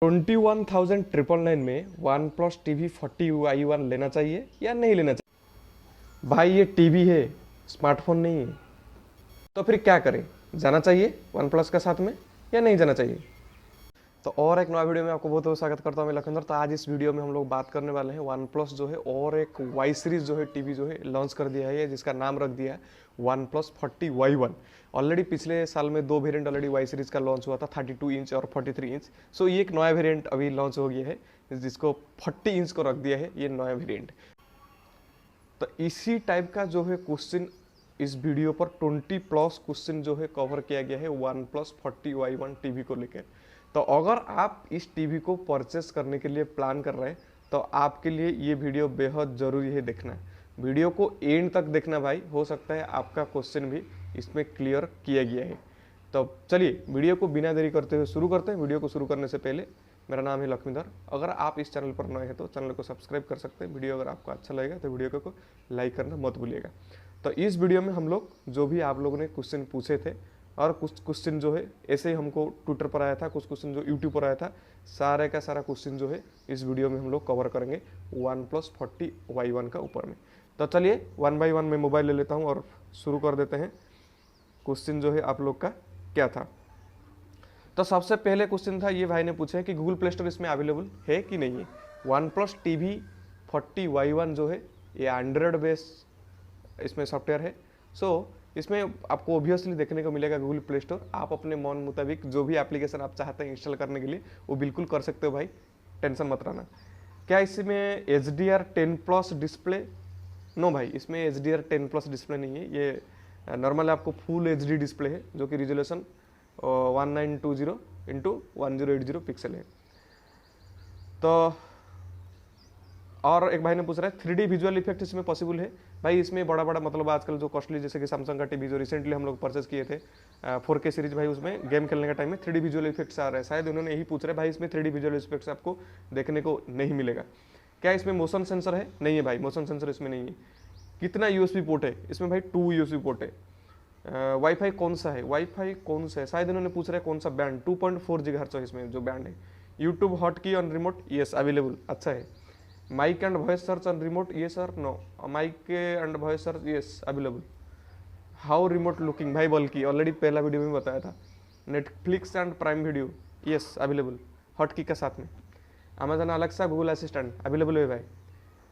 21,999 में one plus TV 40i1 लेना चाहिए या नहीं लेना चाहिए? भाई ये टीवी है, स्मार्टफोन नहीं है। तो फिर क्या करें? जाना चाहिए वन प्लस के साथ में या नहीं जाना चाहिए? तो और एक नया वीडियो में आपको बहुत बहुत स्वागत करता हूँ मैं लखनदर। तो आज इस वीडियो में हम लोग बात करने वाले हैं वन प्लस जो है और एक वाई सीरीज जो है टीवी जो है लॉन्च कर दिया है, जिसका नाम रख दिया है वन प्लस 40y1। ऑलरेडी पिछले साल में दो वेरिएंट ऑलरेडी वाई सीरीज का लॉन्च हुआ था, 32 इंच और 43 इंच। सो ये एक नया वेरिएंट अभी लॉन्च हो गया है, जिसको 40 इंच को रख दिया है, ये नया वेरिएंट। तो इसी टाइप का जो है क्वेश्चन इस वीडियो पर 20 प्लस क्वेश्चन जो है कवर किया गया है वन प्लस 40y1 टीवी को लेकर। तो अगर आप इस टीवी को परचेस करने के लिए प्लान कर रहे हैं तो आपके लिए ये वीडियो बेहद ज़रूरी है देखना। वीडियो को एंड तक देखना भाई, हो सकता है आपका क्वेश्चन भी इसमें क्लियर किया गया है। तो चलिए वीडियो को बिना देरी करते हुए शुरू करते हैं। वीडियो को शुरू करने से पहले मेरा नाम है लक्ष्मीधर। अगर आप इस चैनल पर नए हैं तो चैनल को सब्सक्राइब कर सकते हैं। वीडियो अगर आपको अच्छा लगेगा तो वीडियो को लाइक करना मत भूलिएगा। तो इस वीडियो में हम लोग जो भी आप लोगों ने क्वेश्चन पूछे थे, और कुछ क्वेश्चन जो है ऐसे ही हमको ट्विटर पर आया था, कुछ क्वेश्चन जो यूट्यूब पर आया था, सारे का सारा क्वेश्चन जो है इस वीडियो में हम लोग कवर करेंगे वन प्लस 40y1 का ऊपर में। तो चलिए वन बाई वन में मोबाइल ले लेता हूँ और शुरू कर देते हैं। क्वेश्चन जो है आप लोग का क्या था? तो सबसे पहले क्वेश्चन था, ये भाई ने पूछा है कि गूगल प्ले स्टोर इसमें अवेलेबल है कि नहीं है। वन प्लस टीवी 40y1 जो है ये एंड्रॉयड बेस्ड इसमें सॉफ्टवेयर है। सो इसमें आपको ऑब्वियसली देखने को मिलेगा गूगल प्ले स्टोर। आप अपने मन मुताबिक जो भी एप्लीकेशन आप चाहते हैं इंस्टॉल करने के लिए वो बिल्कुल कर सकते हो भाई, टेंशन मत रहना। क्या इसमें HDR10 प्लस डिस्प्ले? नो भाई, इसमें HDR10 प्लस डिस्प्ले नहीं है। ये नॉर्मल आपको फुल HD डिस्प्ले है जो कि रिजोल्यूशन 1920x1080 पिक्सल है। तो और एक भाई ने पूछ रहा है 3D विजुअल इफेक्ट इसमें पॉसिबल है? भाई इसमें बड़ा बड़ा मतलब आजकल जो कॉस्टली जैसे कि सैमसंग का टीवी जो रिसेंटली हम लोग परचेस किए थे 4K सीरीज, भाई उसमें गेम खेलने का टाइम में 3D विजुअल इफेक्ट्स आ रहे हैं। शायद उन्होंने यही पूछ रहे भाई इसमें 3D विजुअल इफेक्ट्स आपको देखने को नहीं मिलेगा। क्या इसमें मोशन सेंसर है? नहीं है भाई, मोशन सेंसर इसमें नहीं है। कितना USB पोर्ट है इसमें? भाई 2 USB पोर्ट है। वाईफाई कौन सा है? वाईफाई कौन सा है शायद उन्होंने पूछ रहा है कौन सा बैंड। 2.4 GHz है इसमें जो बैंड है। YouTube hotkey on remote? Yes available, अच्छा है। Mic and voice search on remote? Yes और no? Mic and voice search yes available. How remote looking? भाई बल्कि ऑलरेडी पहला वीडियो में बताया था। Netflix and Prime Video? Yes available hotkey के साथ में। Amazon Alexa Google Assistant available है भाई।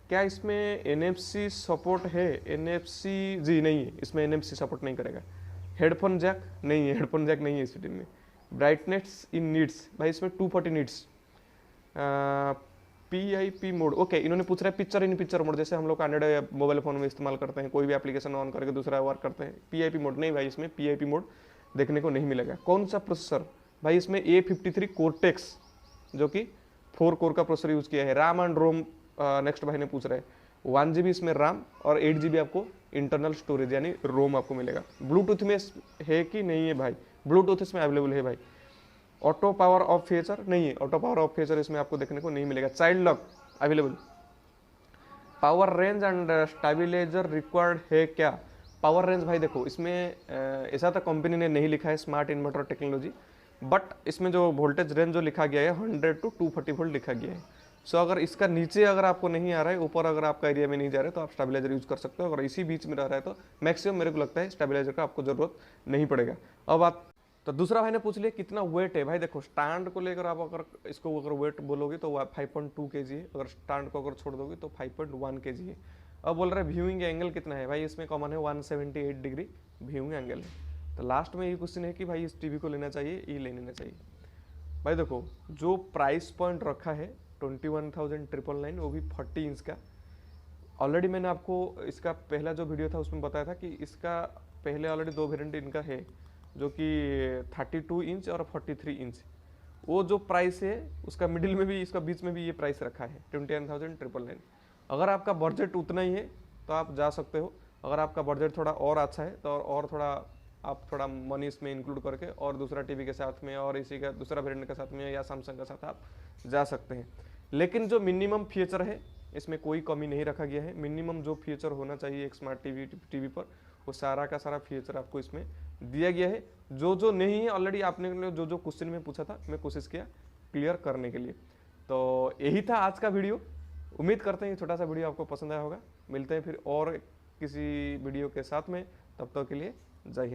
क्या इसमें NFC सपोर्ट है? NFC जी नहीं है, इसमें NFC सपोर्ट नहीं करेगा। Headphone jack? नहीं है, हेडफोन जैक नहीं है इस टीम में। Brightness in nits? भाई इसमें 240 नीड्स। PIP mode? ओके, इन्होंने पूछ रहा है पिक्चर इन पिक्चर मोड, जैसे हम लोग एंड्रॉइड मोबाइल फोन में इस्तेमाल करते हैं, कोई भी एप्लीकेशन ऑन करके दूसरा वर्क करते हैं। PIP मोड नहीं भाई, इसमें PIP मोड देखने को नहीं मिलेगा। कौन सा प्रोसेसर? भाई इसमें A53 कोर्टेक्स जो कि 4 कोर का प्रोसेसर यूज किया है। रैम एंड रोम नेक्स्ट भाई ने पूछ रहे हैं 1 GB इसमें रैम और 8 GB आपको इंटरनल स्टोरेज यानी रोम आपको मिलेगा। ब्लूटूथ में है कि नहीं है? भाई ब्लूटूथ इसमें अवेलेबल है भाई। Auto power of feature? नहीं है, ऑटो पावर ऑफ फीचर इसमें आपको देखने को नहीं मिलेगा। Child lock available. Power range and stabiliser required है क्या? पावर रेंज भाई देखो इसमें ऐसा तो कंपनी ने नहीं लिखा है स्मार्ट इन्वर्टर टेक्नोलॉजी, बट इसमें जो वोल्टेज रेंज जो लिखा गया है 100 to 240 वोल्ट लिखा गया है। सो अगर इसका नीचे अगर आपको नहीं आ रहा है, ऊपर अगर आपका एरिया में नहीं जा रहा है तो आप स्टेबलाइजर यूज कर सकते हो। अगर इसी बीच में रह रहा है तो मैक्सिमम मेरे को लगता है स्टेबलाइजर का आपको जरूरत नहीं पड़ेगा। अब आप तो दूसरा भाई ने पूछ लिया कितना वेट है। भाई देखो स्टैंड को लेकर आप अगर इसको अगर वेट बोलोगे तो 5.2 kg है, अगर स्टैंड को अगर छोड़ दोगे तो 5.1 kg है। अब बोल रहे व्यूइंग एंगल कितना है? भाई इसमें कॉमन है 178 डिग्री व्यूइंग एंगल है। तो लास्ट में ये क्वेश्चन है कि भाई इस टीवी को लेना चाहिए, ये ले लेना चाहिए। भाई देखो जो प्राइस पॉइंट रखा है 21,999 वो भी 40 इंच का। ऑलरेडी मैंने आपको इसका पहला जो वीडियो था उसमें बताया था कि इसका पहले ऑलरेडी दो वेरिएंट इनका है जो कि 32 इंच और 43 इंच। वो जो प्राइस है उसका मिडिल में भी, इसका बीच में भी ये प्राइस रखा है 21,999। अगर आपका बजट उतना ही है तो आप जा सकते हो। अगर आपका बजट थोड़ा और अच्छा है तो और थोड़ा आप थोड़ा मनी इसमें इंक्लूड करके और दूसरा टीवी के साथ में और इसी का दूसरा वेरिएंट के साथ में या सैमसंग के साथ आप जा सकते हैं। लेकिन जो मिनिमम फीचर है इसमें कोई कमी नहीं रखा गया है। मिनिमम जो फीचर होना चाहिए एक स्मार्ट टीवी पर वो सारा का सारा फीचर आपको इसमें दिया गया है। जो जो नहीं है ऑलरेडी आपने जो जो क्वेश्चन में पूछा था मैं कोशिश किया क्लियर करने के लिए। तो यही था आज का वीडियो। उम्मीद करते हैं छोटा सा वीडियो आपको पसंद आया होगा। मिलते हैं फिर और किसी वीडियो के साथ में, तब तक के लिए जय हिंद।